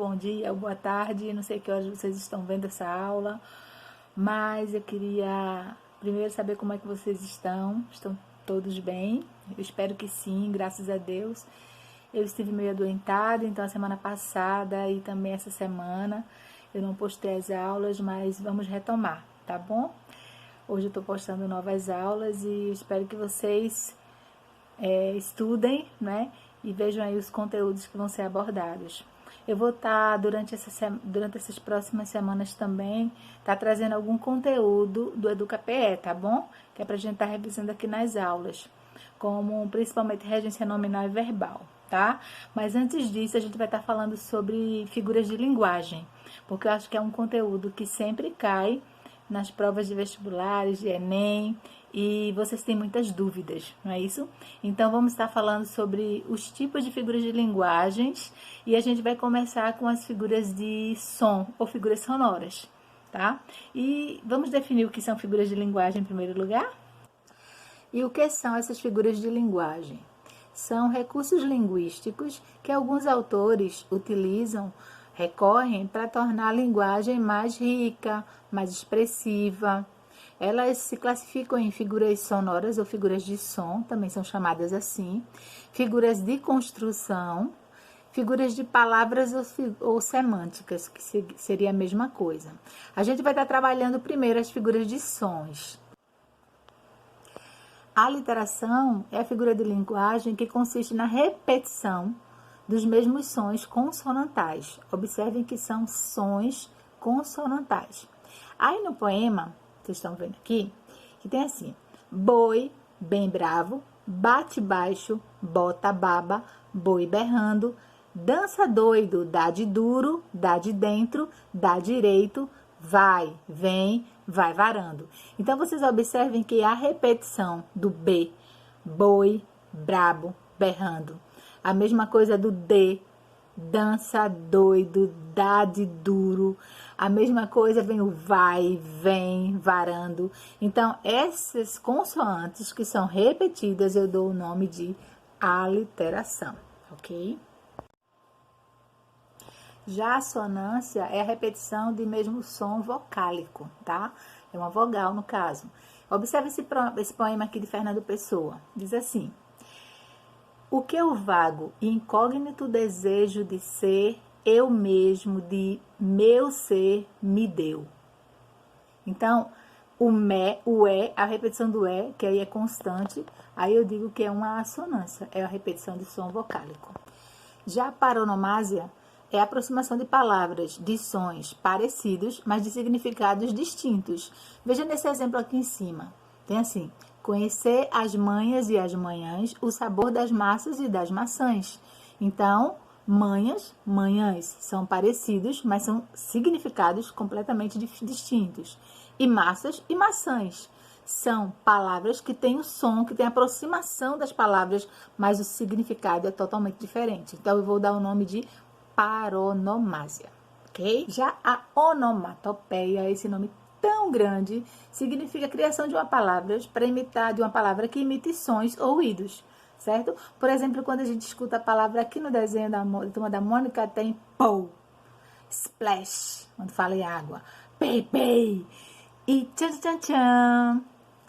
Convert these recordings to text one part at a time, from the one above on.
bom dia, ou boa tarde, não sei que horas vocês estão vendo essa aula, mas eu queria primeiro saber como é que vocês estão. Estão todos bem? Eu espero que sim, graças a Deus. Eu estive meio adoentada, então a semana passada e também essa semana eu não postei as aulas, mas vamos retomar, tá bom? Hoje eu estou postando novas aulas e espero que vocês estudem, né? E vejam aí os conteúdos que vão ser abordados. Eu vou estar, durante essas próximas semanas também, trazendo algum conteúdo do EducaPE, tá bom? Que é pra gente estar revisando aqui nas aulas, como principalmente regência nominal e verbal, tá? Mas antes disso, a gente vai estar falando sobre figuras de linguagem, porque eu acho que é um conteúdo que sempre cai nas provas de vestibulares, de Enem, e vocês têm muitas dúvidas, não é isso? Então, vamos estar falando sobre os tipos de figuras de linguagens e a gente vai começar com as figuras de som ou figuras sonoras, tá? E vamos definir o que são figuras de linguagem em primeiro lugar? E o que são essas figuras de linguagem? São recursos linguísticos que alguns autores utilizam, recorrem para tornar a linguagem mais rica, mais expressiva. Elas se classificam em figuras sonoras ou figuras de som, também são chamadas assim, figuras de construção, figuras de palavras ou semânticas, que seria a mesma coisa. A gente vai estar trabalhando primeiro as figuras de sons. A aliteração é a figura de linguagem que consiste na repetição dos mesmos sons consonantais. Observem que são sons consonantais. Aí no poema, vocês estão vendo aqui, que tem assim: boi, bem bravo, bate baixo, bota baba, boi berrando, dança doido, dá de duro, dá de dentro, dá direito, vai, vem, vai varando. Então, vocês observem que a repetição do B, boi, brabo, berrando. A mesma coisa do D, dança doido, dá de duro. A mesma coisa vem o vai, vem, varando. Então, essas consoantes que são repetidas, eu dou o nome de aliteração, ok? Já a sonância é a repetição de mesmo som vocálico, tá? É uma vogal, no caso. Observe esse poema aqui de Fernando Pessoa. Diz assim: o que eu vago e incógnito desejo de ser eu mesmo, de meu ser me deu. Então, o é, a repetição do é, que aí é constante, aí eu digo que é uma assonância, é a repetição de som vocálico. Já a paronomásia é a aproximação de palavras, de sons parecidos, mas de significados distintos. Veja nesse exemplo aqui em cima. Tem assim: conhecer as manhas e as manhãs, o sabor das massas e das maçãs. Então, manhas, manhãs são parecidos, mas são significados completamente distintos. E massas e maçãs são palavras que têm o som, que têm a aproximação das palavras, mas o significado é totalmente diferente. Então, eu vou dar o nome de paronomásia, ok? Já a onomatopeia, esse nome tão grande, significa a criação de uma palavra para imitar, de uma palavra que imite sons ou ruídos, certo? Por exemplo, quando a gente escuta a palavra aqui no desenho da Turma da Mônica, tem pou, splash, quando fala em água, pei, pei, e tchan, tchan, tchan.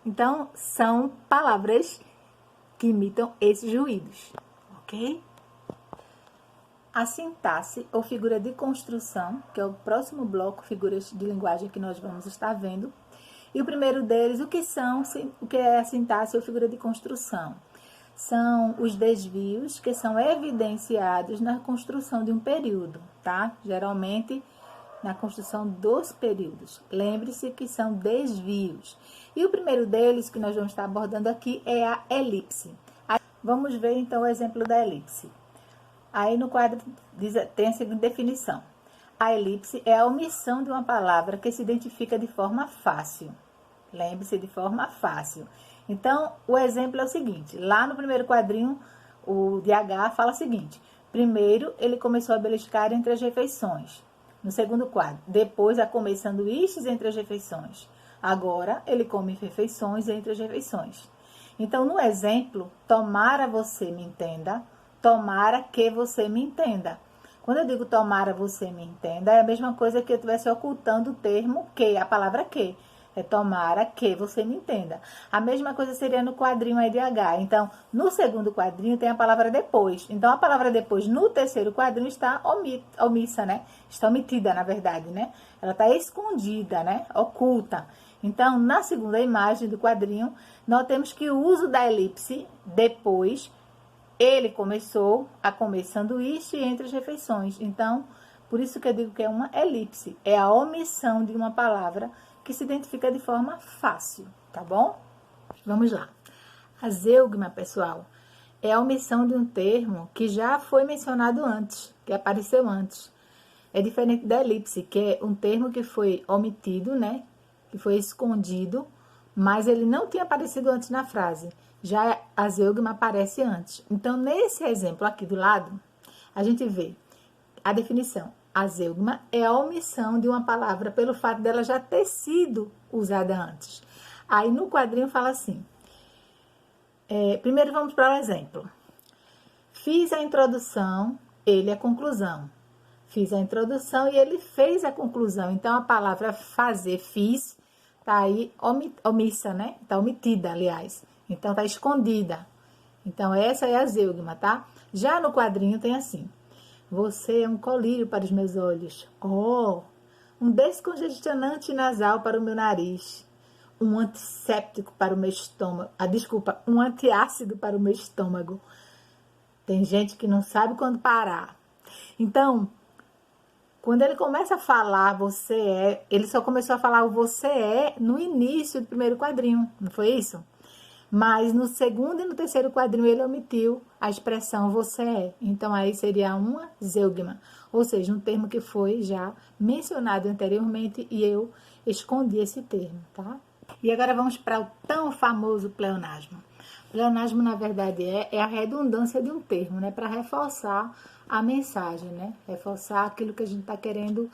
Então, são palavras que imitam esses ruídos, ok? A sintaxe, ou figura de construção, que é o próximo bloco, figuras de linguagem que nós vamos estar vendo. E o primeiro deles, o que é a sintaxe ou figura de construção? São os desvios que são evidenciados na construção de um período, tá? Geralmente, na construção dos períodos. Lembre-se que são desvios. E o primeiro deles, que nós vamos estar abordando aqui, é a elipse. Vamos ver, então, o exemplo da elipse. Aí no quadro tem a seguinte definição: a elipse é a omissão de uma palavra que se identifica de forma fácil. Lembre-se, de forma fácil. Então, o exemplo é o seguinte: lá no primeiro quadrinho, o de H fala o seguinte: primeiro, ele começou a beliscar entre as refeições. No segundo quadro, depois a comer sanduíches entre as refeições. Agora, ele come refeições entre as refeições. Então, no exemplo, tomara você me entenda, tomara que você me entenda. Quando eu digo tomara você me entenda, é a mesma coisa que eu estivesse ocultando o termo que, a palavra que. É tomara que você me entenda. A mesma coisa seria no quadrinho aí de H. Então, no segundo quadrinho tem a palavra depois. Então, a palavra depois no terceiro quadrinho está omissa, né? Está omitida, na verdade, né? Ela está escondida, né? Oculta. Então, na segunda imagem do quadrinho, nós temos que o uso da elipse depois, ele começou a comer sanduíche entre as refeições. Então, por isso que eu digo que é uma elipse. É a omissão de uma palavra que se identifica de forma fácil, tá bom? Vamos lá. A zeugma, pessoal, é a omissão de um termo que já foi mencionado antes, que apareceu antes. É diferente da elipse, que é um termo que foi omitido, né? Que foi escondido, mas ele não tinha aparecido antes na frase. Já a zeugma aparece antes. Então, nesse exemplo aqui do lado, a gente vê a definição. A zeugma é a omissão de uma palavra pelo fato dela já ter sido usada antes. Aí, no quadrinho, fala assim. Primeiro, vamos para o exemplo. Fiz a introdução, ele a conclusão. Fiz a introdução e ele fez a conclusão. Então, a palavra fazer, fiz, tá aí omissa, né? Tá omitida, aliás. Então, tá escondida. Então, essa é a zeugma, tá? Já no quadrinho tem assim. Você é um colírio para os meus olhos. Oh, um descongestionante nasal para o meu nariz. Um antisséptico para o meu estômago. Um antiácido para o meu estômago. Tem gente que não sabe quando parar. Então, quando ele começa a falar você é, ele só começou a falar o você é no início do primeiro quadrinho, não foi isso? Mas no segundo e no terceiro quadrinho ele omitiu a expressão você é. Então aí seria uma zeugma, ou seja, um termo que foi já mencionado anteriormente e eu escondi esse termo, tá? E agora vamos para o tão famoso pleonasmo. Pleonasmo, na verdade, é a redundância de um termo, né? Para reforçar a mensagem, né? Reforçar aquilo que a gente está querendo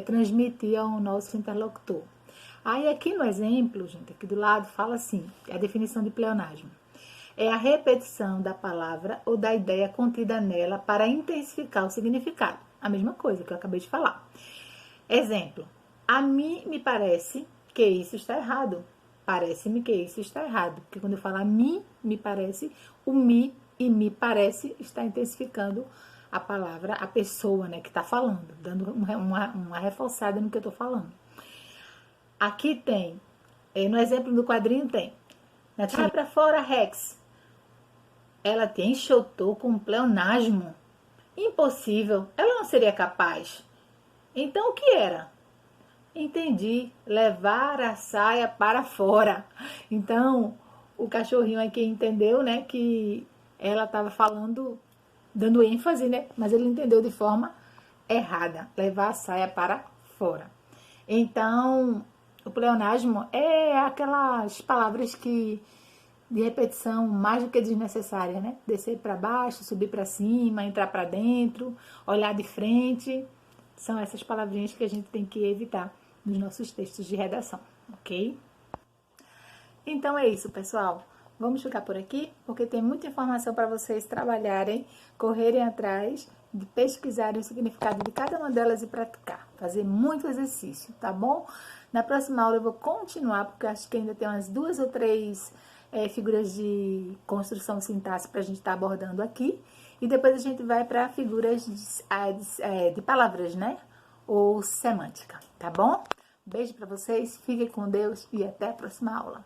transmitir ao nosso interlocutor. Aí aqui no exemplo, gente, aqui do lado, fala assim, a definição de pleonasmo. É a repetição da palavra ou da ideia contida nela para intensificar o significado. A mesma coisa que eu acabei de falar. Exemplo, a mim me parece que isso está errado. Parece-me que isso está errado. Porque quando eu falo a mim me parece, o me e me parece está intensificando a palavra, a pessoa, né, que está falando, dando uma reforçada no que eu estou falando. Aqui tem, no exemplo do quadrinho tem, sai pra fora, Rex. Ela te enxotou com um pleonasmo. Impossível, ela não seria capaz. Então o que era? Entendi, levar a saia para fora. Então, o cachorrinho aqui entendeu, né, que ela estava falando, dando ênfase, né, mas ele entendeu de forma errada, levar a saia para fora. Então, o pleonasmo é aquelas palavras que de repetição mais do que desnecessária, né? Descer para baixo, subir para cima, entrar para dentro, olhar de frente. São essas palavrinhas que a gente tem que evitar nos nossos textos de redação, ok? Então é isso, pessoal. Vamos ficar por aqui, porque tem muita informação para vocês trabalharem, correrem atrás, de pesquisarem o significado de cada uma delas e praticar. Fazer muito exercício, tá bom? Na próxima aula eu vou continuar, porque acho que ainda tem umas 2 ou 3 figuras de construção sintática para a gente estar abordando aqui. E depois a gente vai para figuras de palavras, né? Ou semântica, tá bom? Beijo para vocês, fiquem com Deus e até a próxima aula.